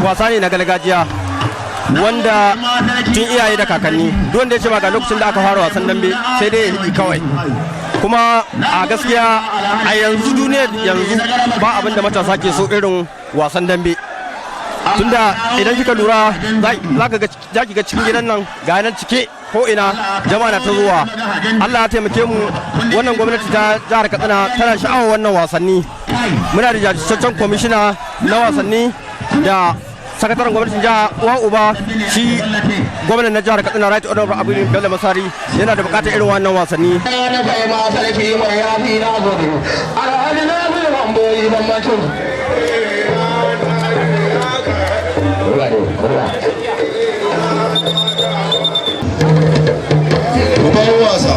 wasa ne na gargajiya wanda tun iyaye da kakanni duk wanda ya ce ga lokacin da aka fara wasan dambe sai dai ya yi kawai kuma a gaskiya a yanzu duniyar yanzu ba abin da matasa ke so irin wasan dambe tunda idan kika lura za ki ga cikin gidan nan ga nan cike ko ina jama'a na ta zuwa. Allah ya taimake mu, wannan gwamnati ta jihar Katsina tana sha'awar wannan wasanni. Muna da jajirtaccen kwamishina na wasanni da sakataren gwamnatin jihar uwa uba, shi gwamnan na jihar Katsina Right Honorable Abdul Bello Masari yana da bukatar irin wannan wasanni. wasa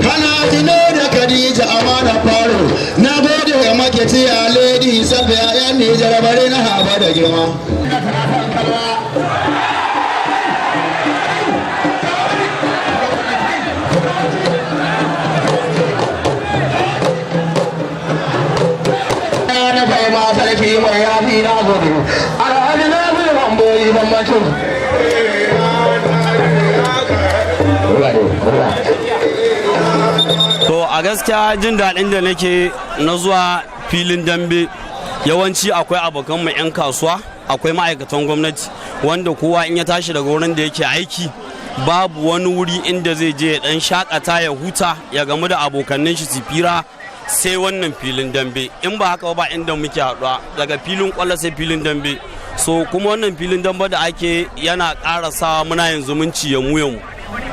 kana tino da Khadija amana faro na gode ga maketi a lady safiya yan Nijar bare na haba da girma na bai ma sarki mai yafi na gode alhaji na bi bamboyi bambacin To a gaskiya jin daɗin da nake na zuwa filin dambe yawanci akwai abokan mu 'yan kasuwa, akwai ma'aikatan gwamnati wanda kowa in ya tashi daga wurin da yake aiki babu wani wuri inda zai je ya dan shakata ya huta ya gamu da abokannin shi fira sai wannan filin dambe. In ba haka ba inda muke haɗuwa daga filin kwallo sai filin dambe. So kuma wannan filin dambe da ake yana ƙara sa muna yin zumunci ya mu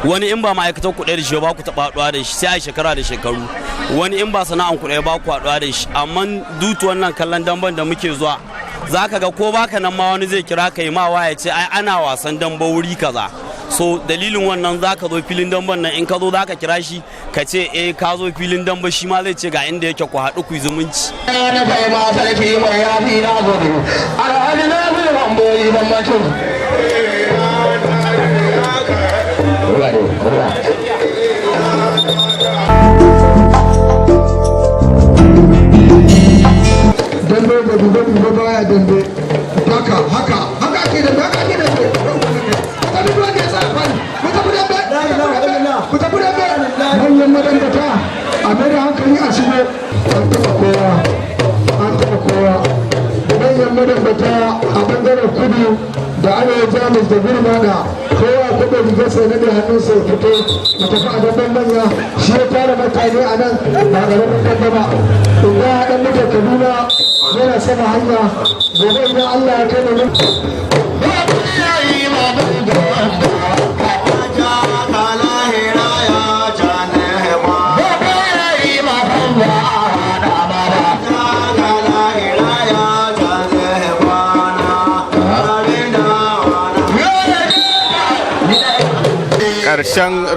wani in ba ma'aikatan kuɗi da shi ba ku taɓa haɗuwa da shi sai a shekara da shekaru, wani in ba sana'an kuɗi ba ku haɗuwa da shi, amma dutu wannan kallon damben da muke zuwa za ka ga ko baka nan ma wani zai kira ka yi ma waya ce ai ana wasan damba wuri kaza. So dalilin wannan za ka zo filin damben nan in ka zo za ka kira shi ka ce eh ka zo filin damba, shi ma zai ce ga inda yake ku haɗu ku yi zumunci. dambe da dube baya dambe haka ke dambe ku tafi dambe manyan madambata a mai da hankali a shigo an taɓa kowa manyan madambata a bangaren kudu da arewa jamus da gurmana kowa kuma rigar sai na da hannun sai fito a tafi a dabban manya shi ya tara mutane a nan ba ƙaramin dabba ba in ga haɗin mutan kaduna yana sama hanya gobe idan allah ya kai mu Ƙarshen